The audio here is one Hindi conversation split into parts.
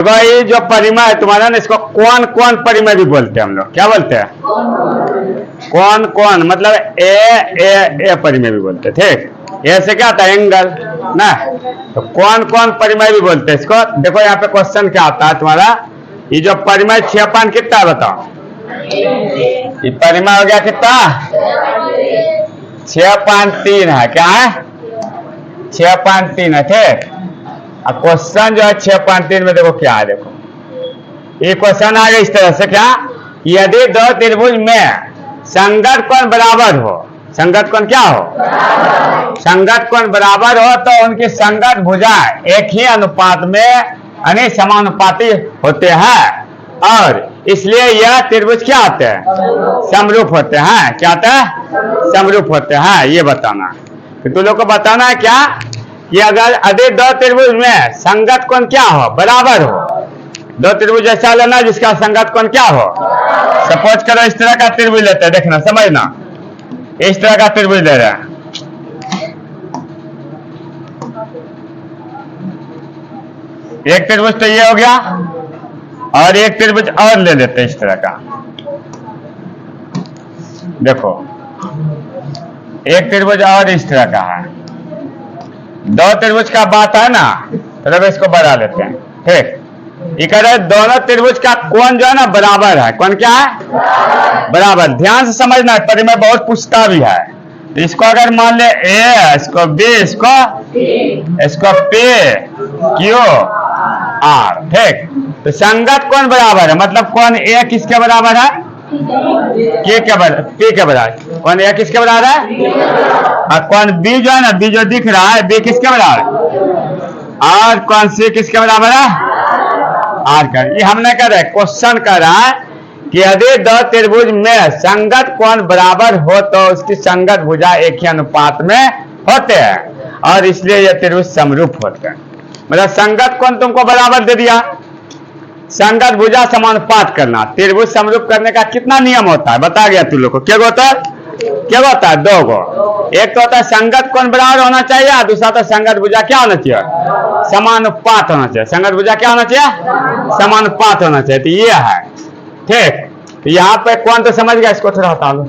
भाई जो परिमय है तुम्हारा ना, इसको कौन कौन परिमय भी बोलते हैं हम लोग। क्या बोलते हैं? कौन कौन मतलब ए परिमय भी बोलते हैं। ठीक, ए से क्या आता है? एंगल ना। तो कौन कौन परिमय भी बोलते हैं इसको। देखो यहाँ पे क्वेश्चन क्या आता है तुम्हारा, ये जो परिमय 6 कितना बताओ। ये परिमय हो गया कितना? 6.3 है। क्या है? 6.3 है। ठीक, अब क्वेश्चन जो है 6.3 में देखो क्या है। देखो ये क्वेश्चन आ गया इस तरह से, क्या यदि दो त्रिभुज में संगत कोण बराबर हो, संगत कोण क्या हो? संगत कोण बराबर हो तो उनकी संगत भुजाएं एक ही अनुपात में यानी समानुपाती होते हैं, और इसलिए यह त्रिभुज क्या होते हैं? समरूप होते हैं। क्या होता है? समरूप होते हैं। ये बताना तो तुम लोग को बताना है क्या कि अगर अधिक दो त्रिभुज में संगत कोण क्या हो? बराबर हो। दो त्रिभुज ऐसा लेना जिसका संगत कोण क्या हो। सपोज करो इस तरह का त्रिभुज लेते हैं, देखना समझना, इस तरह का त्रिभुज ले रहे हैं। एक त्रिभुज तो ये हो गया, और एक त्रिभुज और ले लेते हैं इस तरह का। देखो एक त्रिभुज और इस तरह का है। दो त्रिभुज का बात है ना, तो इसको बढ़ा लेते हैं। ठीक, ये कह रहे दोनों त्रिभुज का कोण जो है ना बराबर है। कौन क्या है? बराबर। ध्यान से समझना, परिमय बहुत पूछता भी है। तो इसको अगर मान ले ए, इसको बी, इसको पी क्यू आर। ठीक, तो संगत कोण बराबर है, मतलब कौन ए किसके बराबर है? के के बराबर, पी के बराबर। कौन ए किसके बराबर है? और कौन बी जो है ना, बी जो दिख रहा है, बी किसके बराबर है? और कौन सी किसके बराबर है? आर कर। ये हमने कह रहे क्वेश्चन कर रहा है कि यदि दो त्रिभुज में संगत कोण बराबर हो तो उसकी संगत भुजा एक ही अनुपात में होते हैं, और इसलिए यह त्रिभुज समरूप होते हैं। मतलब संगत कोण तुमको बराबर दे दिया, संगत भुजा समानुपात करना। त्रिभुज समरूप करने का कितना नियम होता है बता गया तुम लोग को। क्या होता है? क्या होता है? दो गो। एक तो होता है संगत कोण बराबर होना चाहिए, और दूसरा तो संगत भुजा क्या होना चाहिए? समानुपात होना चाहिए। संगत भुजा क्या होना चाहिए? समानुपात होना चाहिए। तो ये है। ठीक, तो यहाँ पे कौन तो समझ गया, इसको थोड़ा हटा लो।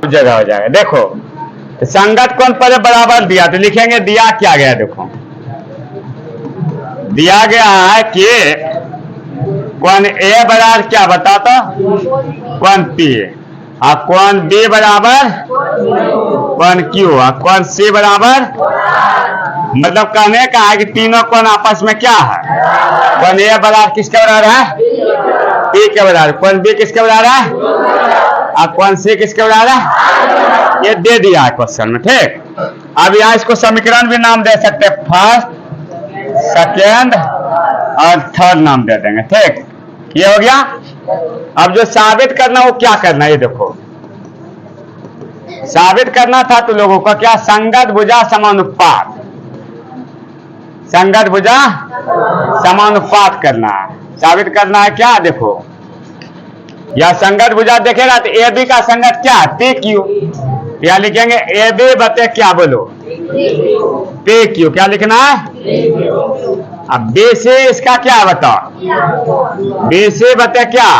जगह हो जाएगा। देखो संगत कोण पर बराबर दिया तो लिखेंगे दिया क्या गया। देखो दिया गया है कि कोण ए बराबर क्या बता तो? कोण पी, और कोण बी बराबर कोण क्यू, और कोण सी बराबर, मतलब कहने का है कि तीनों कोण आपस में क्या है? कोण ए बराबर किसके बराबर है? पी के बराबर। कोण बी किसके बराबर है? और कोण सी किसके बराबर है? ये दे दिया है क्वेश्चन में। ठीक, अब यहाँ इसको समीकरण भी नाम दे सकते हैं, फर्स्ट सेकेंड और थर्ड नाम दे देंगे। ठीक, ये हो गया। अब जो साबित करना वो क्या करना है, ये देखो साबित करना था तो लोगों को क्या? संगत भुजा समानुपात, संगत भुजा समानुपात करना है, साबित करना है। क्या देखो या संगत भुजा देखेगा तो ए बी का संगत क्या है? P Q. या लिखेंगे ए बी बटे क्या बोलो? P Q. क्या लिखना है? अब बी सी इसका क्या है बताओ? बी सी बटे क्या?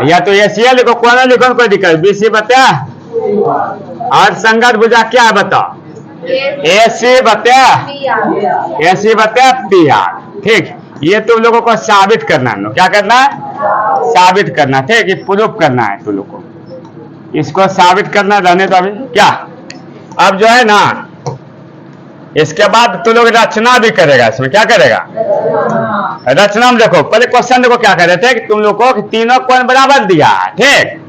या तो ए सी लिखो, कौन लिखो, कोई दिक्कत। बी सी बटे, और संगत भुजा क्या है बताओ? ए सी बटे पी आर। ठीक, ये तुम लोगों को साबित करना है। क्या करना है? साबित करना। ठीक, ये प्रूफ करना है तुम लोग को, इसको साबित करना रहने तो अभी क्या। अब जो है ना इसके बाद तुम लोग रचना भी करेगा। इसमें क्या करेगा? रचना में देखो पहले क्वेश्चन देखो क्या कर रहे थे कि तुम लोग को तीनों कोण बराबर दिया है। ठीक,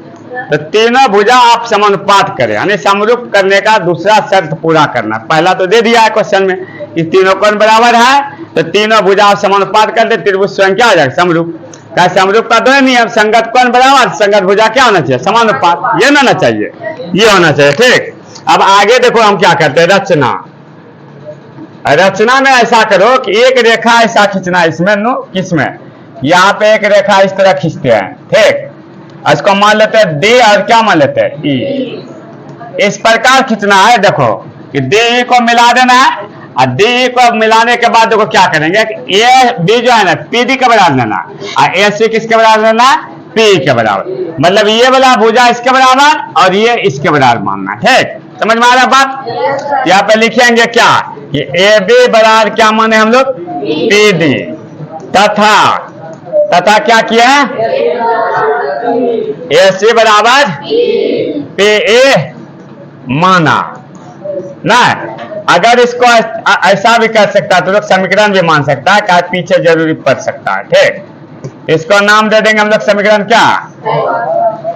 तो तीनों भुजा आप समानुपात करें, यानी समरूप करने का दूसरा शर्त पूरा करना। पहला तो दे दिया है क्वेश्चन में कि तीनों कोण बराबर है, तो तीनों भुजा आप समानुपात कर दे, त्रिभुज स्वयं क्या हो जाएगा? समरूप। क्या समरूप का दो नियम, संगत कोण बराबर, संगत भुजा क्या होना चाहिए? समानुपात। ये ना होना चाहिए, ये होना चाहिए। ठीक, अब आगे देखो हम क्या करते हैं, रचना। रचना में ऐसा करो कि एक रेखा ऐसा खींचना, इसमें नो किसमें, यहाँ पे एक रेखा इस तरह खींचते हैं। ठीक, इसको मान लेते हैं डी, और क्या मान लेते हैं? ई। इस प्रकार खींचना है। देखो कि डी को मिला देना है और डी को मिलाने के बाद देखो क्या करेंगे कि ए बी जो है ना पी डी के बराबर लेना और ए सी किसके बराबर लेना, पी के बराबर। मतलब ये वाला भुजा इसके बराबर और ये इसके बराबर मानना। ठीक, समझ में आ रहा बात। यहाँ पे लिखेंगे क्या कि ए बी बराबर क्या माने हम लोग, पी डी, तथा क्या किया है, ए सी बराबर पी ए माना ना। अगर इसको ऐसा भी कर सकता है तो लोग समीकरण भी मान सकता है, क्या पीछे जरूरी पड़ सकता है। ठीक, इसको नाम दे देंगे हम लोग समीकरण क्या,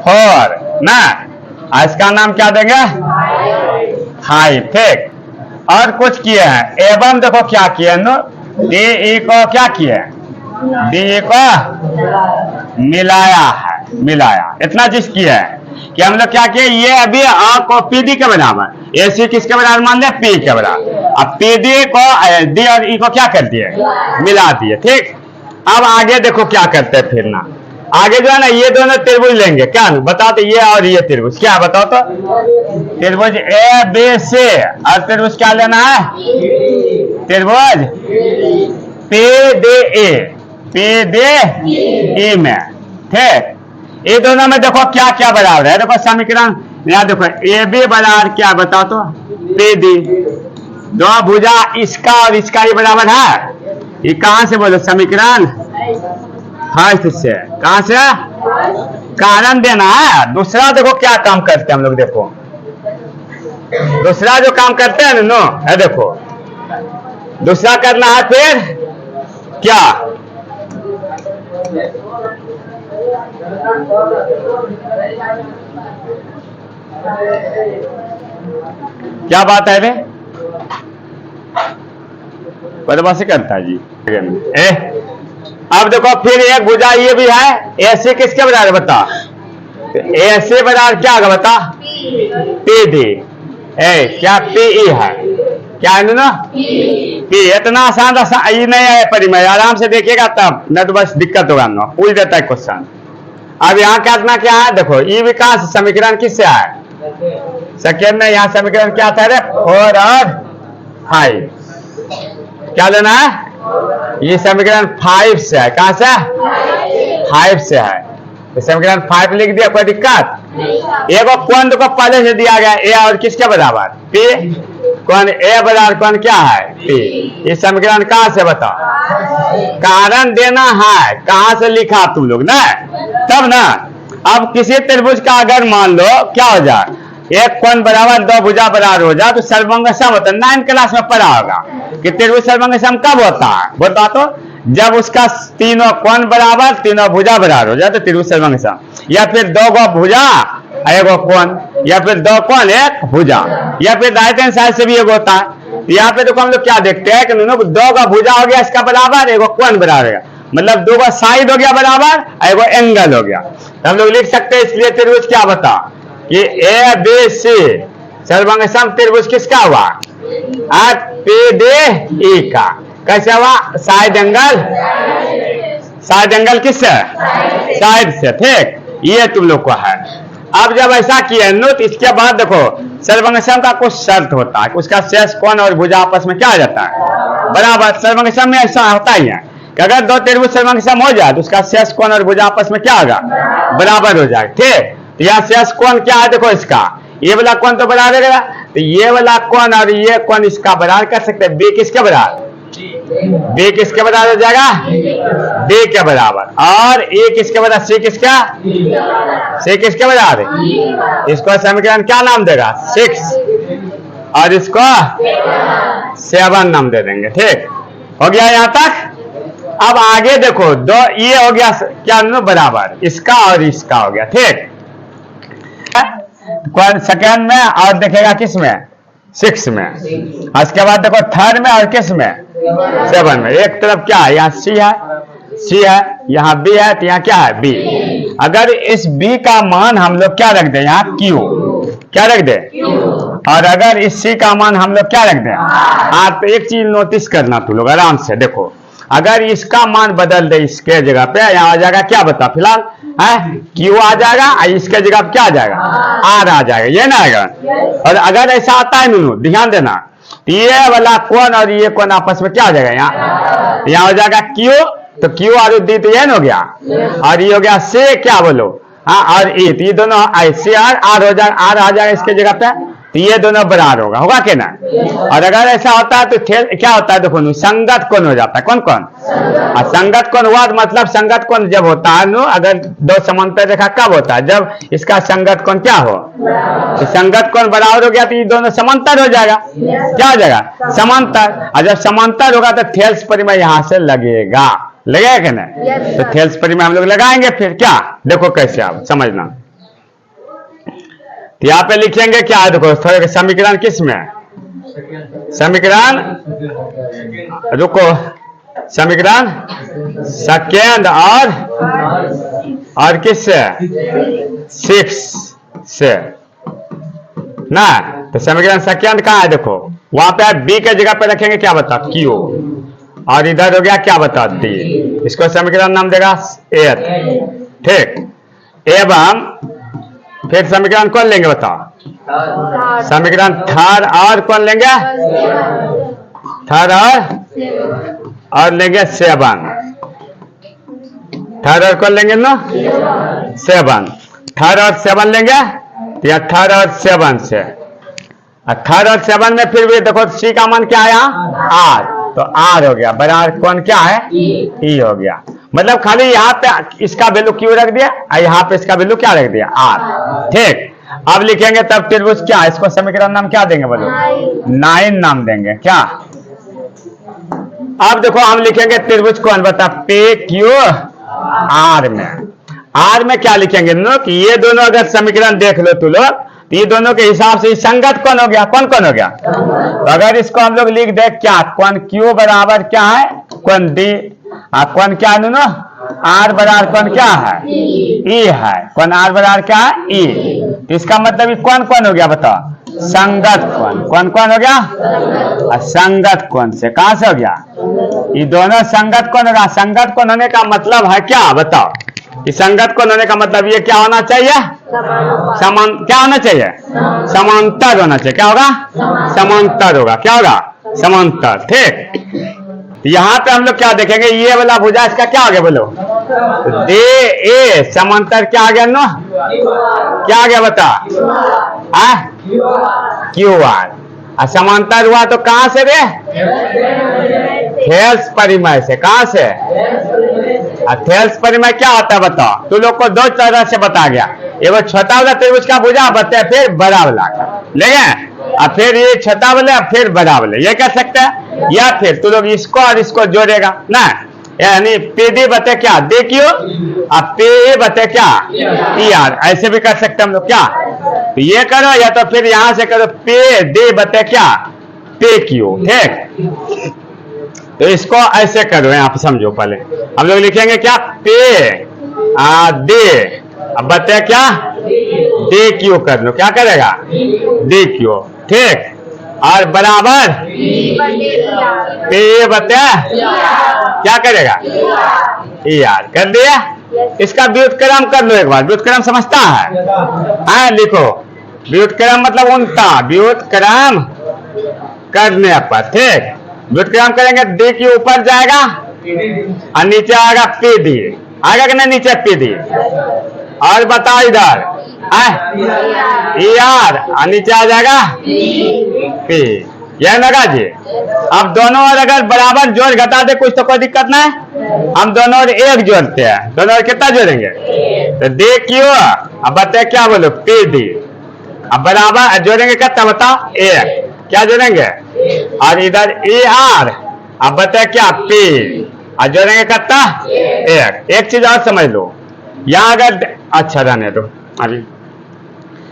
4 ना, इसका नाम क्या देंगे, 5। ठीक, और कुछ किए हैं एवं देखो क्या किए डी ई को क्या किए, डी ई को मिलाया है, मिलाया। इतना चीज किया है कि हम लोग क्या किए, ये अभी आ को पी डी के बराबर, ए सी किसके बराबर मान लिया, पी के बराबर। अब पी डी को डी और ई को क्या कर दिए, मिला दिए। ठीक, अब आगे देखो क्या करते हैं फिर ना, आगे जो है ना ये दोनों त्रिभुज लेंगे, क्या बताओ तो, ये और ये त्रिभुज क्या बताओ तो, त्रिभुज ए बी सी, और त्रिभुज क्या लेना है, त्रिभुज P D E, P D E में। ठीक, ये दोनों में देखो क्या क्या बराबर है, देखो समीकरण यहाँ देखो ए बी बराबर क्या बताओ तो, पी डी, दो भुजा इसका और इसका ये बराबर है। ये कहां से बोलो, समीकरण फर्स्ट से, कहां से, कारण देना है। दूसरा देखो क्या काम करते हैं हम लोग, देखो दूसरा जो काम करते हैं ना, है देखो दूसरा करना है फिर क्या, क्या बात है रे, बदमाशी करता है जी। अब देखो फिर एक भुजा ये भी है, ए सी किसके बराबर बता, ए सी बराबर क्या होगा बता, पी डी, क्या पी ई है, क्या है ना, पी। इतना आसान ये नहीं है परिमेय, आराम से देखिएगा तब, न तो बस दिक्कत होगा ना, पूछ देता है क्वेश्चन। अब यहाँ करना क्या है, देखो ई विकास समीकरण किससे है, सेकेंड में यहाँ समीकरण क्या था रे, 4 और 5, क्या लेना है, ये समीकरण 5 से है, कहां से, 5 से है, तो समीकरण 5 लिख दिया, कोई दिक्कत। एक कोण को पहले से दिया गया, ए और किसके बराबर, पी, कोण ए बराबर कोण क्या है, पी। ये समीकरण कहां से बताओ, कारण देना है, कहां से लिखा तुम लोग ना, तब ना। अब किसी त्रिभुज का अगर मान लो क्या हो जाए, एक कोण बराबर दो भुजा बराबर हो जाए तो सर्वंग सम होता है। 9 क्लास में पढ़ा होगा कि त्रिभुज सर्वंग सम कब होता है, बता तो, जब उसका तीनों कोण बराबर तीनों भुजा बराबर हो जाए तो त्रिभुज सर्वंग सम। या फिर 2 गो भुजा एक कोण, या फिर 2 कोण एक भुजा, या फिर राइट हैंड साइड से भी एक होता है। यहाँ पे देखो हम लोग क्या देखते हैं कि 2 का भुजा हो गया इसका बराबर, एक कोण बराबर है, मतलब 2 का साइड हो गया बराबर, एक एंगल हो गया। हम लोग लिख सकते हैं इसलिए त्रिभुज क्या बता, ये ए बी सी सर्वंग सम त्रिभुज किसका हुआ, पी डी ई का। कैसे हुआ, साइड एंगल, साइड एंगल किससे, साइड से। ठीक, ये तुम लोग को है। अब जब ऐसा किया नो तो इसके बाद देखो सर्वंग सम का कुछ शर्त होता है, उसका शेष कोण और भुजा आपस में क्या आ जाता है, बराबर। सर्वंग सम में ऐसा होता ही है कि अगर 2 त्रिभुज सर्वंग सम हो जाए तो उसका शेष कोण और भुजा आपस में क्या होगा, बराबर हो जाए। ठीक, यह शेष कोण क्या है, देखो इसका ये वाला कोण तो बराबर है, तो ये वाला कोण और ये कोण इसका बराबर कर सकते हैं। बी किसके बराबर, बी किसके बराबर हो जाएगा, डी के बराबर। और ए किसके बराबर, सी किसका, सी किसके बराबर। इसको समीकरण क्या नाम देगा, 6, और इसको 7 नाम दे देंगे। ठीक हो गया यहाँ तक। अब आगे देखो, 2 ये हो गया क्या बराबर, इसका और इसका हो गया। ठीक, सेकेंड में और देखेगा किस में, 6 में। उसके बाद देखो थर्ड में और किस में, 7 में। एक तरफ क्या है, यहाँ सी है, सी है, यहाँ बी है, तो यहाँ क्या है, बी। अगर इस बी का मान हम लोग क्या रख दे, यहाँ क्यू, क्या रख दे, और अगर इस सी का मान हम लोग क्या रख दे, आप एक चीज नोटिस करना तुम लोग आराम से देखो। अगर इसका मान बदल दे इसके जगह पे, यहाँ आ जाएगा क्या बता फिलहाल है क्यू आ जाएगा, इसके जगह पे क्या आ जाएगा आर आ जाएगा, ये ना आएगा। और अगर ऐसा आता है मीनू ध्यान देना, ये वाला कोण और ये कोण आपस में क्या हो जाएगा, यहाँ हो जाएगा क्यू, तो क्यू और डी तो ये हो गया, और ये हो गया से क्या बोलो हाँ, और ई तो ये दोनों ऐसे आर हो जाएगा, आर आ जाएगा इसके जगह पे, तो ये दोनों बराबर होगा क्या ना। और अगर ऐसा होता है तो क्या होता है देखो संगत कोण हो जाता है, कौन कौन संगत कोण हुआ, मतलब संगत कोण जब होता है नो, अगर दो समांतर रेखा कब होता है, जब इसका संगत कोण क्या हो, तो संगत कोण बराबर हो गया तो ये दोनों समांतर हो जाएगा, क्या हो जाएगा समांतर। और जब समांतर होगा तो थेल्स परिमेय यहां से लगेगा, लगेगा क्या ना। तो थेल्स परिमेय हम लोग लगाएंगे, फिर क्या देखो कैसे आप समझना। तो यहाँ पे लिखेंगे क्या है देखो, थोड़े समीकरण किस में, समीकरण रुको, समीकरण सेकेंड और किस से 6 से ना। तो समीकरण सेकेंड कहाँ है देखो, वहां पे बी के जगह पे रखेंगे क्या बता क्यू, और इधर हो गया क्या बता डी, इसको समीकरण नाम देगा 8 ठीक। एवं फिर समीकरण कौन लेंगे बताओ, समीकरण थर्ड और कौन लेंगे, थर्ड और लेंगे 7, थर्ड और कौन लेंगे ना 7, थर्ड और 7 लेंगे, या थर्ड और 7 से, थर्ड और 7 में फिर भी देखो सी का मान क्या आया आर, तो आर हो गया बराबर कौन क्या है ई हो गया, मतलब खाली यहाँ पे इसका वैल्यू क्यू रख दिया और यहाँ पे इसका वैल्यू क्या रख दिया आर ठीक। अब लिखेंगे तब त्रिभुज क्या, इसको समीकरण नाम क्या देंगे बोलो 9 नाम देंगे क्या। अब देखो हम लिखेंगे त्रिभुज कौन बता पे क्यू आर में क्या लिखेंगे नो कि ये दोनों अगर समीकरण देख लो तू लोग, तो ये दोनों के हिसाब से संगत कौन हो गया, कौन कौन हो गया। तो अगर इसको हम लोग लिख दे क्या, कौन क्यू बराबर क्या है कौन डी, कौन क्या है नो आर बराबर कौन क्या है ई है, कौन आर बराबर क्या है ई, तो इसका मतलब कौन कौन हो गया बताओ संगत कौन, कौन कौन हो गया संगत कौन से कहां से हो गया, ये दोनों संगत कौन होगा। संगत कौन होने का मतलब है क्या बताओ, कि संगत कौन होने का मतलब ये क्या होना चाहिए समान, क्या होना चाहिए समांतर होना चाहिए, क्या होगा समांतर होगा, क्या होगा समांतर ठीक। यहाँ पे हम लोग क्या देखेंगे, ये वाला भुजा इसका क्या आ गया बोलो दे ए, समांतर क्या आ गया नो क्या आ गया बता क्यू आर, समांतर हुआ तो कहां से रे थेल्स परिमेय से, कहां से थेल्स परिमेय क्या होता है बताओ, तू लोग को दो तरह से बता गया, एगो छोटा वाला त्रिभुज का भुजा बताया, फिर बड़ा वाला ले गए, और फिर ये छोटा वाला फिर बड़ा वाला, ये कह सकते हैं, या फिर तू लोग इसको और इसको जोड़ेगा ना, यानी पीडी बते क्या देखियो, अब पे बते क्या ई आर, ऐसे भी कर सकते हम लोग क्या, तो ये करो या तो फिर यहां से करो पे दे बते क्या पे क्यू ठीक। तो इसको ऐसे करो, यहाँ पे समझो, पहले हम लोग लिखेंगे क्या पे दे, अब बते क्या दे क्यू कर लो, क्या करेगा दे क्यू ठीक, और बराबर पे बते क्या करेगा ई आर कर दिया। इसका व्युत्क्रम कर लो एक बार, व्युत्क्रम समझता है लिखो, व्युत्क्रम मतलब उल्टा, व्युत्क्रम करने पर ठीक, व्युत्क्रम करेंगे डी के ऊपर जाएगा और नीचे आएगा पी डी, आएगा कि नहीं नीचे पी डी, और बताओ इधर ई आर और नीचे आ जाएगा पी, यह लगा जी। अब दोनों और अगर बराबर जोड़ घटा दे कुछ तो कोई दिक्कत ना है, हम दोनों और एक जोड़ते हैं, दोनों और कितना जोड़ेंगे तो दे क्यों, अब बताए क्या बोलो पी डी, अब बराबर जोड़ेंगे कितना बताओ एक, क्या जोड़ेंगे और इधर ए आर, अब बताए क्या पी, और जोड़ेंगे कितना एक चीज और समझ लो, यहाँ अगर अच्छा रहने दो अभी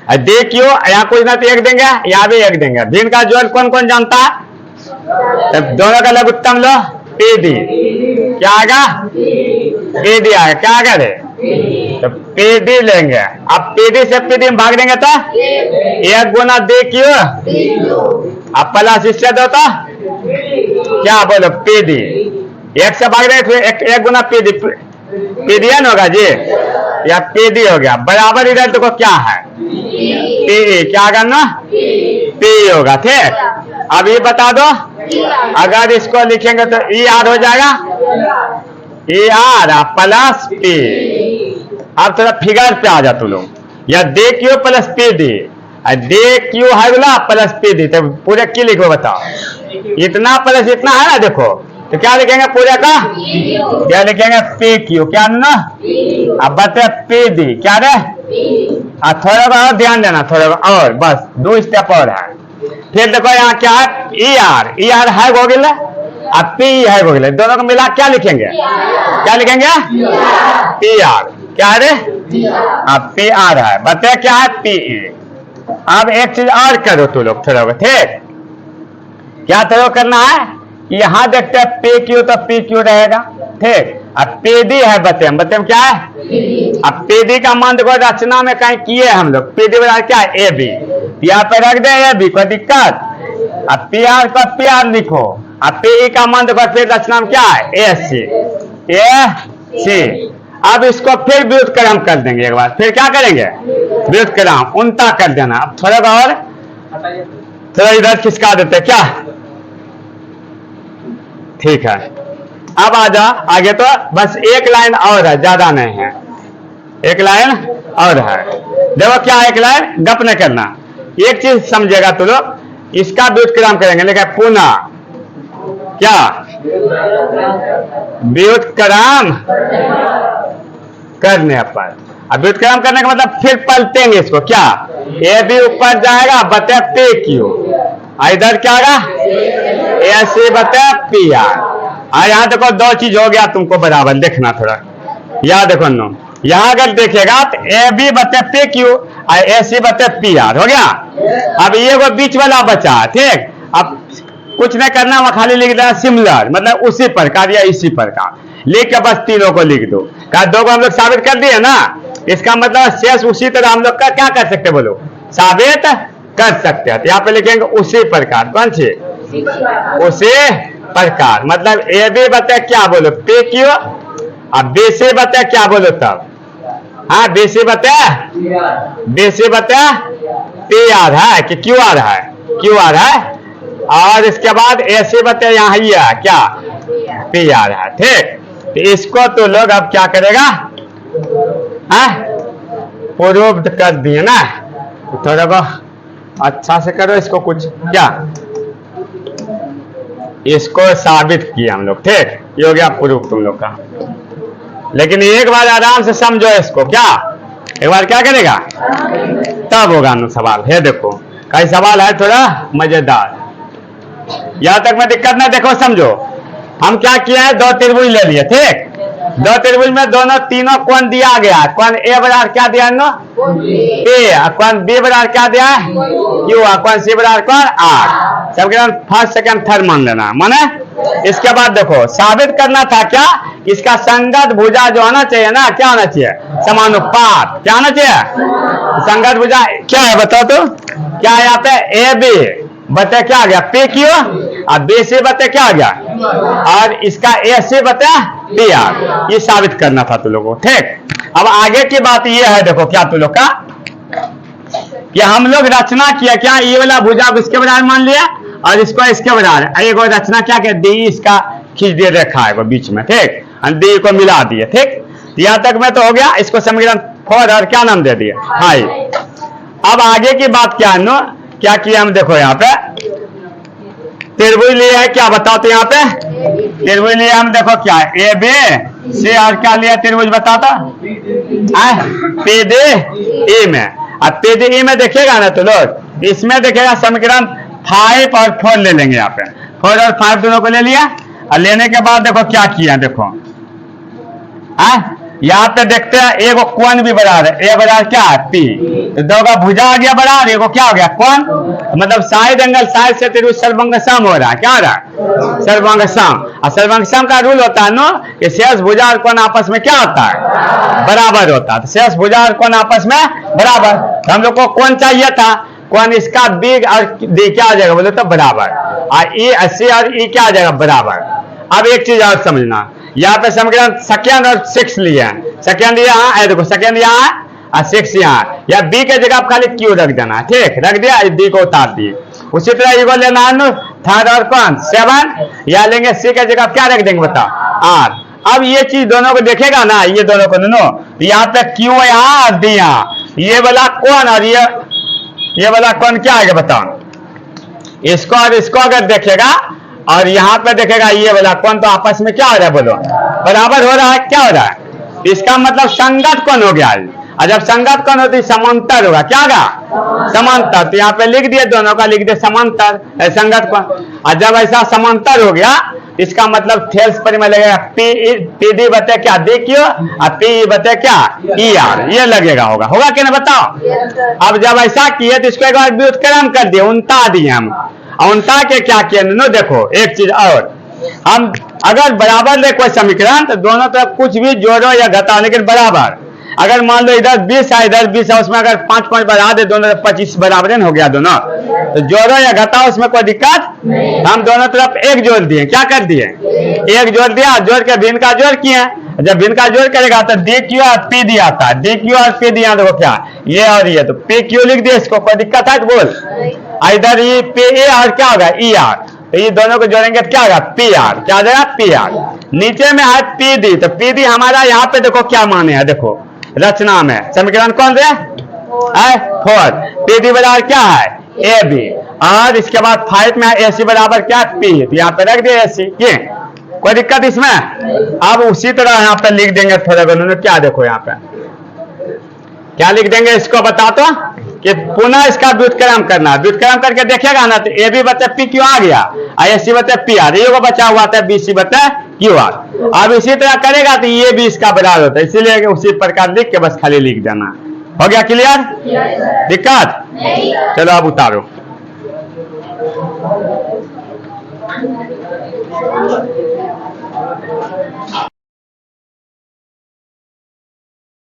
देखियो, यहाँ कुछ ना तो एक देंगे यहाँ भी एक देंगे, भिन्न का जोड़ कौन कौन जानता है, तब दोनों का लघुत्तम लो पी डी, क्या आएगा पी डी आएगा, क्या आएगा रे तो पी डी लेंगे, अब पी डी से पी डी में भाग देंगे तो एक गुना देखियो, अब प्लस इससे दो तो क्या बोलो पी डी, एक से भाग रहे थे, एक गुना पीडीएन होगा जी, या पीडी हो गया, बराबर इधर देखो क्या है, पी, क्या करना, पी होगा। ठीक, अब ये बता दो, अगर इसको लिखेंगे तो ई आर हो जाएगा, ई आर प्लस पी। अब थोड़ा फिगर पे आ जा तू लोग, या दे क्यू प्लस पी डी, दे क्यू है बोला प्लस पी डी, तो पूरे की लिखो बताओ, इतना प्लस इतना है ना, देखो तो क्या लिखेंगे पूरे का, क्या लिखेंगे पी क्यू, क्या ना, अब बता पी डी क्या रे, थोड़ा और ध्यान देना, थोड़ा और, बस 2 स्टेप और है। फिर देखो यहाँ क्या है, ई आर है गोगिल, अब पी है गोगिल, दोनों को मिला क्या लिखेंगे, क्या लिखेंगे, पी आर, क्या है रे, अब पी आर है, बताए क्या है, पी ई। अब एक चीज और करो तू लोग थोड़ा, ठीक, क्या थोड़ा करना है, यहां देखते हैं पी क्यू, तो पी क्यू रहेगा, ठीक, अब पीडी है बतेम क्या है, अब पीडी का मान देखो रचना में कहीं किए हम लोग, पीडी बराबर क्या है, ए बी, यहाँ पे रख दे ए बी, कोई दिक्कत, अब पी आर को पी आर लिखो, अब पी का मान देखो फिर रचना में क्या है, ए सी। अब इसको फिर व्युत क्रम कर देंगे एक बार, फिर क्या करेंगे, व्युत क्रम उनता कर देना। अब थोड़ा और थोड़ा इधर खिसका देते क्या, ठीक है। अब आजा आगे, तो बस एक लाइन और है, ज्यादा नहीं है, एक लाइन और है। देखो क्या एक लाइन गप नहीं करना, एक चीज समझेगा तू लोग, इसका व्युत्क्रम करेंगे, लेकिन पुनः क्या व्युत्क्रम करने पर, अब व्युत्क्रम करने का मतलब फिर पलटेंगे इसको, क्या ए बी ऊपर जाएगा बटे पी क्यू, इधर क्या होगा, ए सी बटे पी आर। यहाँ देखो 2 चीज हो गया तुमको बराबर, देखना थोड़ा, यहाँ देखो नो, यहाँ अगर देखेगा तो ए बी बटे पी क्यू और ए सी बटे पी आर हो गया। अब ये वो बीच वाला बचा, ठीक, अब कुछ नहीं करना, वह खाली लिख देना सिमिलर, मतलब उसी प्रकार या इसी प्रकार, लिख के बस तीनों को लिख दो, का 2 को हम लोग साबित कर दिए ना, इसका मतलब शेष उसी तरह हम लोग का क्या कर सकते, बोलो साबित कर सकते हैं। यहाँ पे लिखेंगे उसी प्रकार, कौन सी, उसी प्रकार, मतलब ए बी बता क्या बोलो पी क्यू, अब बी सी बता क्या बोलो तब, हाँ बी सी बता पी आर है कि क्यू आर है, क्यू आर है, और इसके बाद ए सी बता यहाँ ही है क्या, पी आर है, ठीक। तो इसको तो लोग अब क्या करेगा, प्रूव्ड कर दिए ना, थोड़ा को अच्छा से करो इसको, कुछ क्या इसको साबित किया हम लोग, ठीक, ये हो गया प्रूफ तुम लोग का। लेकिन एक बार आराम से समझो इसको, क्या एक बार क्या करेगा तब होगा ना सवाल है। देखो कई सवाल है थोड़ा मजेदार, यहां तक में दिक्कत ना, देखो समझो, हम क्या किया है, 2 त्रिभुज ले लिए, ठीक, 2 त्रिभुज में दोनों तीनों कोण दिया गया, कोण ए बराबर क्या दिया नो, ए, कोण बी बराबर क्या दिया है, क्यू, कोण सी बराबर कोण आर, सबके नाम फर्स्ट सेकंड थर्ड मान लेना, माने। इसके बाद देखो साबित करना था क्या, इसका संगत भुजा जो होना चाहिए ना, क्या होना चाहिए, समानुपात, क्या होना चाहिए, संगत भुजा क्या है बताओ तो, क्या है यहाँ पे, ए बी बता क्या आ गया, पी क्यू, और बी सी बता क्या आ गया, और इसका ए सी बता पी आर, ये साबित करना था तुम लोगों को, ठीक। अब आगे की बात ये है, देखो क्या तुम लोग का, कि हम लोग रचना किया क्या, ये वाला भुजा को इसके बराबर मान लिया, और इसको इसके बराबर, एक रचना क्या कि डी इसका खींच दिए रखा है वो बीच में, ठीक, डी को मिला दिए, ठीक, यहां तक में तो हो गया। इसको समीकरण 4 और क्या नाम दे दिए, हाई। अब आगे की बात क्या है नो, क्या किया हम, देखो यहाँ पे त्रिभुज लिया है, क्या बताओ तो यहाँ पे त्रिभुज लिया हम, देखो क्या है, ए बी सी, और क्या लिया त्रिभुज बताओ तो, पी डी ई में, अब पी डी ई में देखेगा ना तो लोग, इसमें देखेगा समीकरण 5 और 4 ले लेंगे, यहाँ पे 4 और 5 दोनों को ले लिया, और लेने के बाद देखो क्या किया, देखो यहाँ पे देखते हैं एगो कोण भी बराबर है, ए बराबर क्या है पी, तो 2 का भुजा आ गया बराबर, एगो क्या हो गया कोण, मतलब साइड एंगल साइड से त्रिभुज सर्वंग सम हो रहा है, क्या हो रहा है सर्वंग सम, और सर्वंग सम का रूल होता है नो, कि शेष भुजा और कोण आपस में क्या होता है, बराबर होता है, तो शेष भुजा और कोण आपस में बराबर, तो हम लोग को कोण चाहिए था, कोण इसका बी और डी क्या आ जाएगा बोले तो बराबर, और ई सी और ई क्या आ जाएगा बराबर, अब एक चीज और समझना, यहाँ पे समीकरण सेकेंड और 6 लिया है, सेकेंड यहाँ देखो, सेकेंड यहाँ और 6 यहाँ, या बी के जगह आप खाली क्यू रख देना, ठीक, रख दिया, डी को उतार दिए। उसी तरह ये लेना है थर्ड और कौन 7, या लेंगे सी के जगह क्या रख देंगे बताओ आर। अब ये चीज दोनों को देखेगा ना, ये दोनों को दोनों, यहाँ पे क्यू है यहाँ और डी यहाँ, ये वाला कौन और ये वाला कौन क्या आएगा बताओ, इसको और इसको अगर देखेगा और यहाँ पे देखेगा ये वाला कौन, तो आपस में क्या हो रहा है बोलो, बराबर हो रहा है, क्या हो रहा है, इसका मतलब संगत कौन हो गया, और जब संगत कौन होती समांतर होगा, क्या होगा समांतर, तो यहाँ पे लिख दिए दोनों का, लिख दिए समांतर संगत कौन, और जब ऐसा समांतर हो गया इसका मतलब थेल्स पर में लगेगा पी डी बते क्या डी क्यू और पी बते क्या ई आर, ये लगेगा, होगा कि नहीं बताओ। अब जब ऐसा किए तो इसको एक बार व्युत्क्रम कर दिए, उनता दिए हम, उनता के क्या किए नो, देखो एक चीज और, हम अगर बराबर ले कोई समीकरण तो दोनों तरफ कुछ भी जोड़ो या घटाओ लेकिन बराबर, अगर मान लो इधर 20 है इधर 20 है, उसमें अगर 5 बढ़ा दे दोनों तरफ 25 बराबर हो गया दोनों, तो जोड़ो या घटाओ उसमें कोई दिक्कत नहीं। हम दोनों तरफ एक जोड़ दिए, क्या कर दिए एक जोड़ दिया, जोड़ के भिन्न का जोड़ किए, जब भिन्न का जोड़ करेगा तो डी क्यू और पी डी आता है, डी क्यू और पी डी यहाँ देखो क्या ये और ये, तो पी क्यू लिख दिए, इसको कोई दिक्कत है तो बोल, इधर ये पी ए और क्या होगा ई आर, तो ये दोनों को जोड़ेंगे तो क्या होगा पी आर, क्या हो जाएगा पी आर। नीचे में है पी डी, तो पी डी हमारा यहाँ पे देखो क्या माने है, देखो रचना में समीकरण कौन से 4, पी डी बराबर क्या है ए बी, और इसके बाद 5 में ए सी बराबर क्या पी, तो यहाँ पे रख दिया ए सी, ये कोई दिक्कत इसमें। अब उसी तरह यहाँ पे लिख देंगे थोड़े उन्होंने क्या, देखो यहाँ पे क्या लिख देंगे, इसको बता तो कि पुनः इसका व्युत्क्रम करना, व्युत्क्रम करके देखेगा ना तो ए बी बते पी क्यू आ गया, ए सी बते पी आर, ये बचा हुआ था बी सी बते क्यू आर। अब इसी तरह करेगा तो ये भी इसका बराबर होता है, इसीलिए उसी प्रकार लिख के बस खाली लिख देना, हो गया क्लियर, दिक्कत चलो अब उतारो।